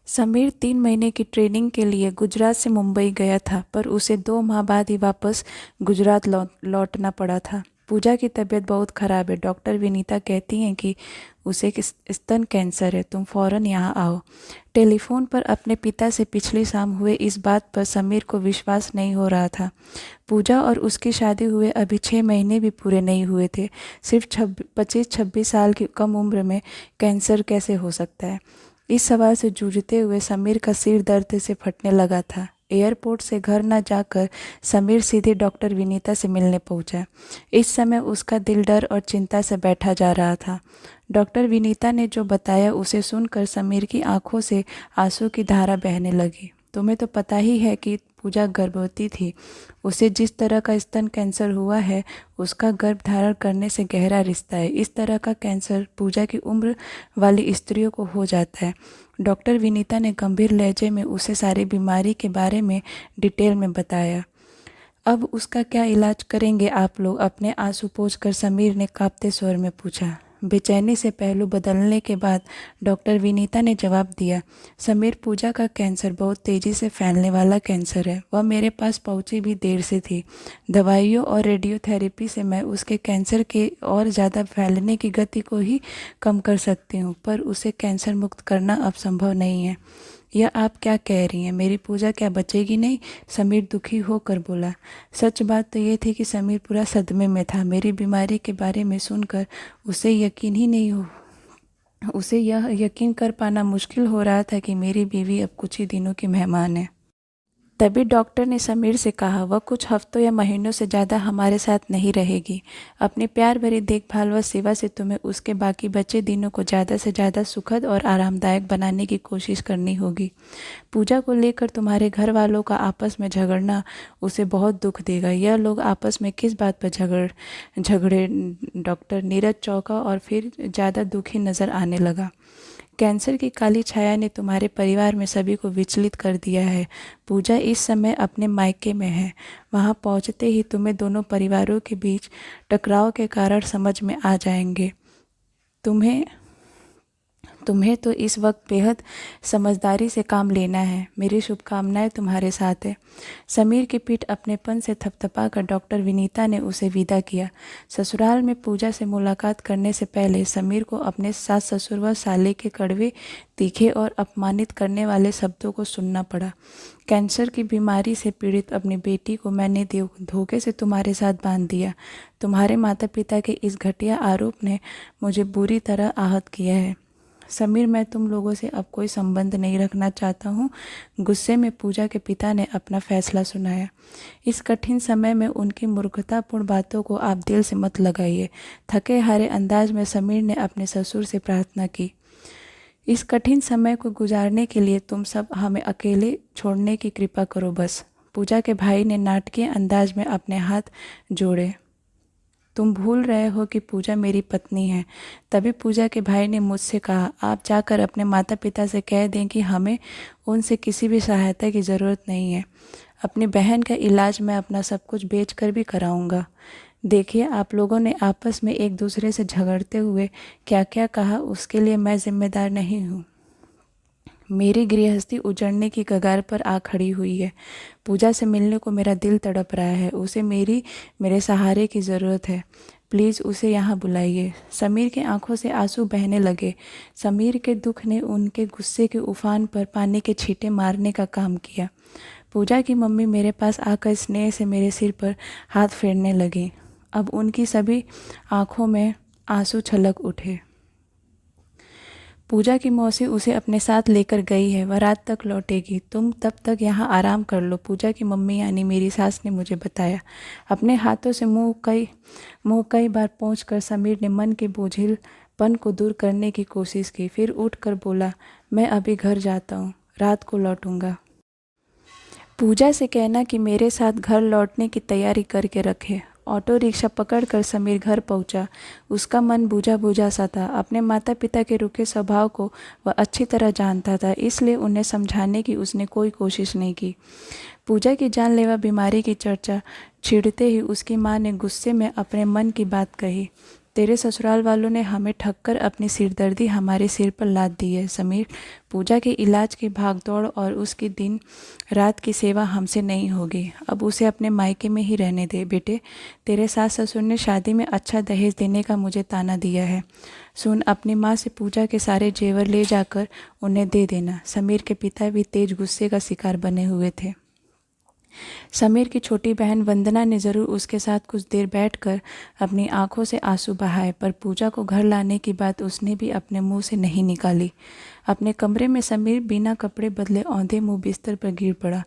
समीर 3 महीने की ट्रेनिंग के लिए गुजरात से मुंबई गया था, पर उसे 2 माह बाद ही वापस गुजरात लौटना पड़ा था। पूजा की तबीयत बहुत ख़राब है। डॉक्टर विनीता कहती हैं कि उसे स्तन कैंसर है। तुम फ़ौरन यहाँ आओ। टेलीफोन पर अपने पिता से पिछली शाम हुए इस बात पर समीर को विश्वास नहीं हो रहा था। पूजा और उसकी शादी हुए अभी 6 महीने भी पूरे नहीं हुए थे। सिर्फ 25-26 साल की कम उम्र में कैंसर कैसे हो सकता है? इस सवाल से जूझते हुए समीर का सिर दर्द से फटने लगा था। एयरपोर्ट से घर न जाकर समीर सीधे डॉक्टर विनीता से मिलने पहुंचा। इस समय उसका दिल डर और चिंता से बैठा जा रहा था। डॉक्टर विनीता ने जो बताया उसे सुनकर समीर की आंखों से आंसू की धारा बहने लगी। तुम्हें तो पता ही है कि पूजा गर्भवती थी। उसे जिस तरह का स्तन कैंसर हुआ है, उसका गर्भ धारण करने से गहरा रिश्ता है। इस तरह का कैंसर पूजा की उम्र वाली स्त्रियों को हो जाता है। डॉक्टर विनीता ने गंभीर लहजे में उसे सारी बीमारी के बारे में डिटेल में बताया। अब उसका क्या इलाज करेंगे आप लोग? अपने आंसू पोंछकर समीर ने कांपते स्वर में पूछा। बेचैनी से पहलू बदलने के बाद डॉक्टर विनीता ने जवाब दिया, समीर, पूजा का कैंसर बहुत तेज़ी से फैलने वाला कैंसर है। वह मेरे पास पहुंची भी देर से थी। दवाइयों और रेडियोथेरेपी से मैं उसके कैंसर के और ज़्यादा फैलने की गति को ही कम कर सकती हूँ, पर उसे कैंसर मुक्त करना अब संभव नहीं है। यह आप क्या कह रही हैं? मेरी पूजा क्या बचेगी नहीं? समीर दुखी होकर बोला। सच बात तो ये थी कि समीर पूरा सदमे में था। मेरी बीमारी के बारे में सुनकर उसे यह यकीन कर पाना मुश्किल हो रहा था कि मेरी बीवी अब कुछ ही दिनों की मेहमान है। तभी डॉक्टर ने समीर से कहा, वह कुछ हफ्तों या महीनों से ज़्यादा हमारे साथ नहीं रहेगी। अपनी प्यार भरी देखभाल व सेवा से तुम्हें उसके बाकी बचे दिनों को ज़्यादा से ज़्यादा सुखद और आरामदायक बनाने की कोशिश करनी होगी। पूजा को लेकर तुम्हारे घर वालों का आपस में झगड़ना उसे बहुत दुख देगा। यह लोग आपस में किस बात पर झगड़े? डॉक्टर नीरज चौंका और फिर ज़्यादा दुखी नज़र आने लगा। कैंसर की काली छाया ने तुम्हारे परिवार में सभी को विचलित कर दिया है। पूजा इस समय अपने मायके में है। वहां पहुंचते ही तुम्हें दोनों परिवारों के बीच टकराव के कारण समझ में आ जाएंगे। तुम्हें तुम्हें तो इस वक्त बेहद समझदारी से काम लेना है। मेरी शुभकामनाएं तुम्हारे साथ है। समीर की पीठ अपनेपन से थपथपाकर डॉक्टर विनीता ने उसे विदा किया। ससुराल में पूजा से मुलाकात करने से पहले समीर को अपने सास ससुर व साले के कड़वे, तीखे और अपमानित करने वाले शब्दों को सुनना पड़ा। कैंसर की बीमारी से पीड़ित अपनी बेटी को मैंने धोखे से तुम्हारे साथ बांध दिया। तुम्हारे माता पिता के इस घटिया आरोप ने मुझे बुरी तरह आहत किया है। समीर, मैं तुम लोगों से अब कोई संबंध नहीं रखना चाहता हूँ। गुस्से में पूजा के पिता ने अपना फैसला सुनाया। इस कठिन समय में उनकी मूर्खतापूर्ण बातों को आप दिल से मत लगाइए। थके हारे अंदाज में समीर ने अपने ससुर से प्रार्थना की। इस कठिन समय को गुजारने के लिए तुम सब हमें अकेले छोड़ने की कृपा करो बस। पूजा के भाई ने नाटकीय अंदाज में अपने हाथ जोड़े। तुम भूल रहे हो कि पूजा मेरी पत्नी है। तभी पूजा के भाई ने मुझसे कहा, आप जाकर अपने माता पिता से कह दें कि हमें उनसे किसी भी सहायता की ज़रूरत नहीं है। अपनी बहन का इलाज मैं अपना सब कुछ बेचकर भी कराऊंगा। देखिए, आप लोगों ने आपस में एक दूसरे से झगड़ते हुए क्या क्या कहा, उसके लिए मैं जिम्मेदार नहीं हूँ। मेरी गृहस्थी उजड़ने की कगार पर आ खड़ी हुई है। पूजा से मिलने को मेरा दिल तड़प रहा है। उसे मेरे सहारे की ज़रूरत है। प्लीज़ उसे यहाँ बुलाइए। समीर की आंखों से आंसू बहने लगे। समीर के दुख ने उनके गुस्से के उफान पर पानी के छींटे मारने का काम किया। पूजा की मम्मी मेरे पास आकर स्नेह से मेरे सिर पर हाथ फेरने लगी। अब उनकी सभी आंखों में आंसू छलक उठे। पूजा की मौसी उसे अपने साथ लेकर गई है। वह रात तक लौटेगी। तुम तब तक यहाँ आराम कर लो। पूजा की मम्मी यानी मेरी सास ने मुझे बताया। अपने हाथों से मुंह कई बार पोंछकर समीर ने मन के बोझिलपन को दूर करने की कोशिश की। फिर उठकर बोला, मैं अभी घर जाता हूँ, रात को लौटूंगा। पूजा से कहना कि मेरे साथ घर लौटने की तैयारी करके रखे। ऑटो रिक्शा पकड़कर समीर घर पहुंचा। उसका मन बुझा बुझा सा था। अपने माता पिता के रूखे स्वभाव को वह अच्छी तरह जानता था, इसलिए उन्हें समझाने की उसने कोई कोशिश नहीं की। पूजा की जानलेवा बीमारी की चर्चा छिड़ते ही उसकी माँ ने गुस्से में अपने मन की बात कही। तेरे ससुराल वालों ने हमें ठग कर अपनी सिरदर्दी हमारे सिर पर लाद दी है समीर। पूजा के इलाज की भागदौड़ और उसकी दिन रात की सेवा हमसे नहीं होगी। अब उसे अपने मायके में ही रहने दे बेटे। तेरे सास ससुर ने शादी में अच्छा दहेज देने का मुझे ताना दिया है। सुन, अपनी माँ से पूजा के सारे जेवर ले जाकर उन्हें दे देना। समीर के पिता भी तेज गुस्से का शिकार बने हुए थे। समीर की छोटी बहन वंदना ने ज़रूर उसके साथ कुछ देर बैठकर अपनी आंखों से आंसू बहाए, पर पूजा को घर लाने की बात उसने भी अपने मुंह से नहीं निकाली। अपने कमरे में समीर बिना कपड़े बदले औंधे मुंह बिस्तर पर गिर पड़ा।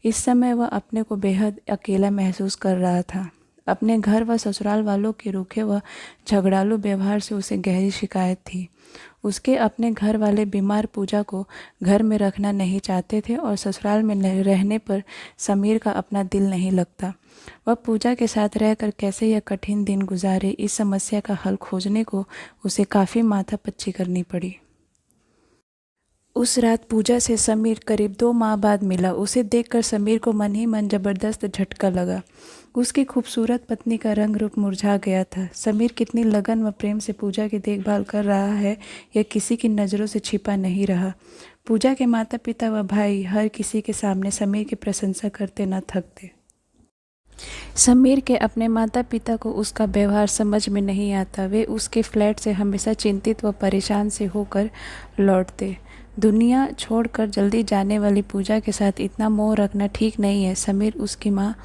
इस समय वह अपने को बेहद अकेला महसूस कर रहा था। अपने घर व ससुराल वालों के रूखे व झगड़ालू व्यवहार से उसे गहरी शिकायत थी। उसके अपने घर वाले बीमार पूजा को घर में रखना नहीं चाहते थे और ससुराल में रहने पर समीर का अपना दिल नहीं लगता। वह पूजा के साथ रहकर कैसे यह कठिन दिन गुजारे, इस समस्या का हल खोजने को उसे काफ़ी माथापच्ची करनी पड़ी। उस रात पूजा से समीर करीब 2 माह बाद मिला। उसे देखकर समीर को मन ही मन जबरदस्त झटका लगा। उसकी खूबसूरत पत्नी का रंग रूप मुरझा गया था। समीर कितनी लगन व प्रेम से पूजा की देखभाल कर रहा है, यह किसी की नज़रों से छिपा नहीं रहा। पूजा के माता पिता व भाई हर किसी के सामने समीर की प्रशंसा करते न थकते। समीर के अपने माता पिता को उसका व्यवहार समझ में नहीं आता। वे उसके फ्लैट से हमेशा चिंतित व परेशान से होकर लौटते। दुनिया छोड़कर जल्दी जाने वाली पूजा के साथ इतना मोह रखना ठीक नहीं है। समीर उसकी माँ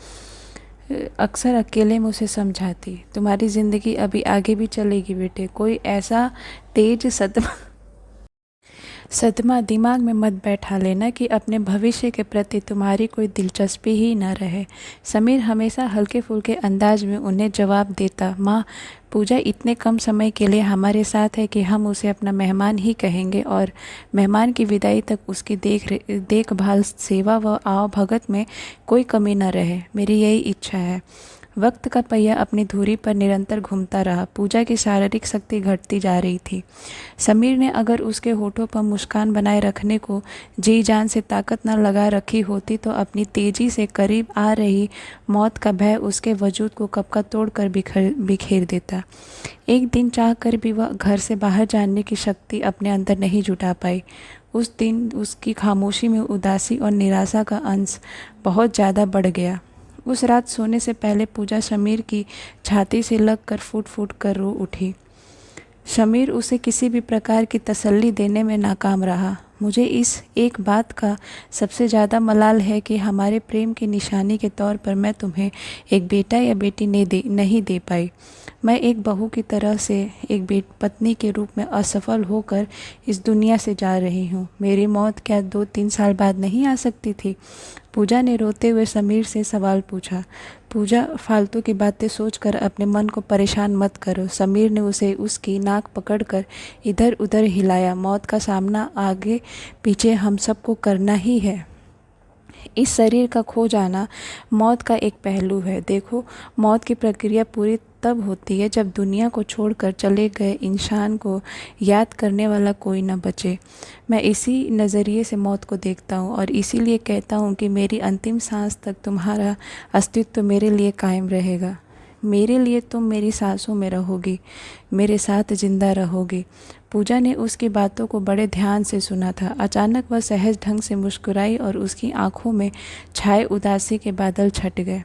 अक्सर अकेले में उसे समझाती, तुम्हारी ज़िंदगी अभी आगे भी चलेगी बेटे। कोई ऐसा तेज सदमा दिमाग में मत बैठा लेना कि अपने भविष्य के प्रति तुम्हारी कोई दिलचस्पी ही न रहे। समीर हमेशा हल्के फुल्के अंदाज में उन्हें जवाब देता, माँ पूजा इतने कम समय के लिए हमारे साथ है कि हम उसे अपना मेहमान ही कहेंगे और मेहमान की विदाई तक उसकी देखभाल, सेवा व आवभगत में कोई कमी न रहे। मेरी यही इच्छा है। वक्त का पहिया अपनी धुरी पर निरंतर घूमता रहा। पूजा की शारीरिक शक्ति घटती जा रही थी। समीर ने अगर उसके होठों पर मुस्कान बनाए रखने को जी जान से ताकत न लगा रखी होती तो अपनी तेजी से करीब आ रही मौत का भय उसके वजूद को कब का तोड़कर बिखेर देता। एक दिन चाह कर भी वह घर से बाहर जाने की शक्ति अपने अंदर नहीं जुटा पाई। उस दिन उसकी खामोशी में उदासी और निराशा का अंश बहुत ज़्यादा बढ़ गया। उस रात सोने से पहले पूजा समीर की छाती से लगकर फूट फूट कर रो उठी। समीर उसे किसी भी प्रकार की तसल्ली देने में नाकाम रहा। मुझे इस एक बात का सबसे ज़्यादा मलाल है कि हमारे प्रेम की निशानी के तौर पर मैं तुम्हें एक बेटा या बेटी नहीं दे पाई। मैं एक बहू की तरह से एक पत्नी के रूप में असफल होकर इस दुनिया से जा रही हूँ। मेरी मौत क्या 2-3 साल बाद नहीं आ सकती थी? पूजा ने रोते हुए समीर से सवाल पूछा। पूजा, फालतू की बातें सोचकर अपने मन को परेशान मत करो। समीर ने उसे उसकी नाक पकड़कर इधर उधर हिलाया। मौत का सामना आगे पीछे हम सबको करना ही है। इस शरीर का खो जाना मौत का एक पहलू है। देखो, मौत की प्रक्रिया पूरी तब होती है जब दुनिया को छोड़कर चले गए इंसान को याद करने वाला कोई न बचे। मैं इसी नज़रिए से मौत को देखता हूँ और इसीलिए कहता हूँ कि मेरी अंतिम सांस तक तुम्हारा अस्तित्व मेरे लिए कायम रहेगा। मेरे लिए तुम मेरी सांसों में रहोगी, मेरे साथ जिंदा रहोगी। पूजा ने उसकी बातों को बड़े ध्यान से सुना था। अचानक वह सहज ढंग से मुस्कुराई और उसकी आंखों में छाए उदासी के बादल छट गए।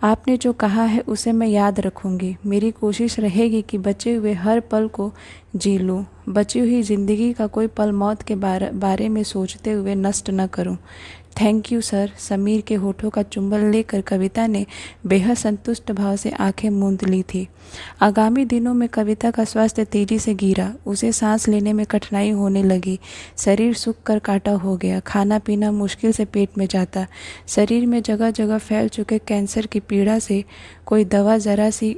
आपने जो कहा है उसे मैं याद रखूंगी। मेरी कोशिश रहेगी कि बचे हुए हर पल को जी लूँ। बची हुई ज़िंदगी का कोई पल मौत के बारे में सोचते हुए नष्ट न करूं। Thank you sir. समीर के होठों का चुंबन लेकर कविता ने बेहद संतुष्ट भाव से आंखें मूंद ली थी। आगामी दिनों में कविता का स्वास्थ्य तेजी से गिरा। उसे सांस लेने में कठिनाई होने लगी। शरीर सूख कर काटा हो गया। खाना पीना मुश्किल से पेट में जाता। शरीर में जगह जगह फैल चुके कैंसर की पीड़ा से कोई दवा जरा सी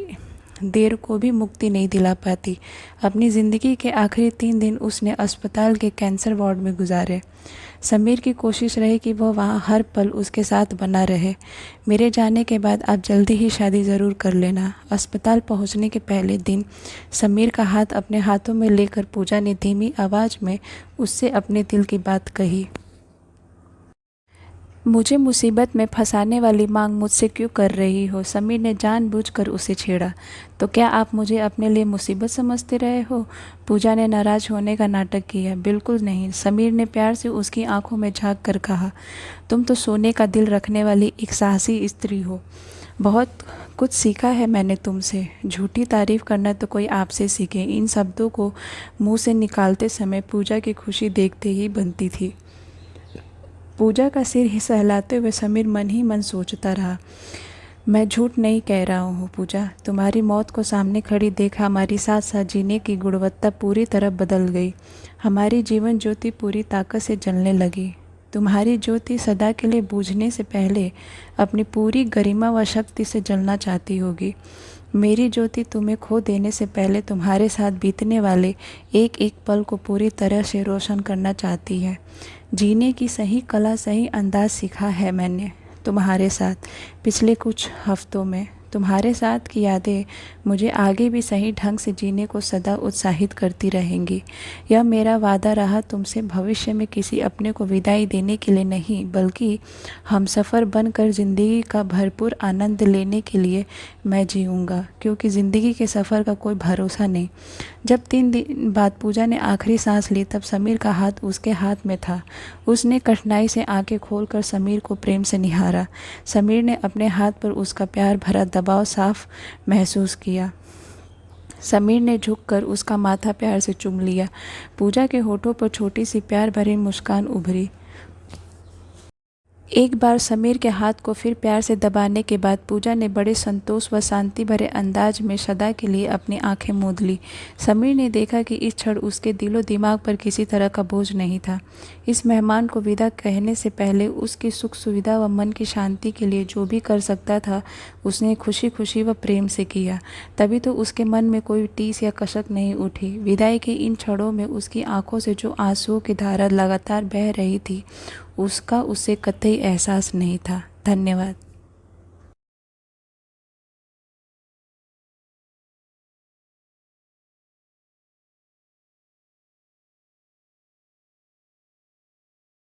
देर को भी मुक्ति नहीं दिला पाती। अपनी ज़िंदगी के आखिरी 3 दिन उसने अस्पताल के कैंसर वार्ड में गुजारे। समीर की कोशिश रही कि वह वहाँ हर पल उसके साथ बना रहे। मेरे जाने के बाद आप जल्दी ही शादी ज़रूर कर लेना। अस्पताल पहुँचने के पहले दिन समीर का हाथ अपने हाथों में लेकर पूजा ने धीमी आवाज़ में उससे अपने दिल की बात कही। मुझे मुसीबत में फंसाने वाली मांग मुझसे क्यों कर रही हो? समीर ने जानबूझकर उसे छेड़ा। तो क्या आप मुझे अपने लिए मुसीबत समझते रहे हो? पूजा ने नाराज होने का नाटक किया। बिल्कुल नहीं, समीर ने प्यार से उसकी आंखों में झांक कर कहा। तुम तो सोने का दिल रखने वाली एक साहसी स्त्री हो। बहुत कुछ सीखा है मैंने तुमसे। झूठी तारीफ करना तो कोई आपसे सीखे। इन शब्दों को मुंह से निकालते समय पूजा की खुशी देखते ही बनती थी। पूजा का सिर ही सहलाते हुए समीर मन ही मन सोचता रहा, मैं झूठ नहीं कह रहा हूँ पूजा। तुम्हारी मौत को सामने खड़ी देख हमारी साथ साथ जीने की गुणवत्ता पूरी तरह बदल गई। हमारी जीवन ज्योति पूरी ताकत से जलने लगी। तुम्हारी ज्योति सदा के लिए बूझने से पहले अपनी पूरी गरिमा व शक्ति से जलना चाहती होगी। मेरी ज्योति तुम्हें खो देने से पहले तुम्हारे साथ बीतने वाले एक एक पल को पूरी तरह से रोशन करना चाहती है। जीने की सही कला, सही अंदाज सीखा है मैंने तुम्हारे साथ पिछले कुछ हफ्तों में। तुम्हारे साथ की यादें मुझे आगे भी सही ढंग से जीने को सदा उत्साहित करती रहेंगी। यह मेरा वादा रहा तुमसे, भविष्य में किसी अपने को विदाई देने के लिए नहीं, बल्कि हमसफ़र बनकर ज़िंदगी का भरपूर आनंद लेने के लिए मैं जीऊँगा, क्योंकि ज़िंदगी के सफ़र का कोई भरोसा नहीं। जब 3 दिन बाद पूजा ने आखिरी सांस ली तब समीर का हाथ उसके हाथ में था। उसने कठिनाई से आंखें खोलकर समीर को प्रेम से निहारा। समीर ने अपने हाथ पर उसका प्यार भरा दबाव साफ महसूस किया। समीर ने झुककर उसका माथा प्यार से चूम लिया। पूजा के होठों पर छोटी सी प्यार भरी मुस्कान उभरी। एक बार समीर के हाथ को फिर प्यार से दबाने के बाद पूजा ने बड़े संतोष व शांति भरे अंदाज में सदा के लिए अपनी आंखें मूंद ली। समीर ने देखा कि इस क्षण उसके दिलो दिमाग पर किसी तरह का बोझ नहीं था। इस मेहमान को विदा कहने से पहले उसकी सुख सुविधा व मन की शांति के लिए जो भी कर सकता था उसने खुशी खुशी व प्रेम से किया। तभी तो उसके मन में कोई टीस या कसक नहीं उठी। विदाई के इन क्षणों में उसकी आंखों से जो आंसुओं की धारा लगातार बह रही थी उसका उसे कतई एहसास नहीं था। धन्यवाद।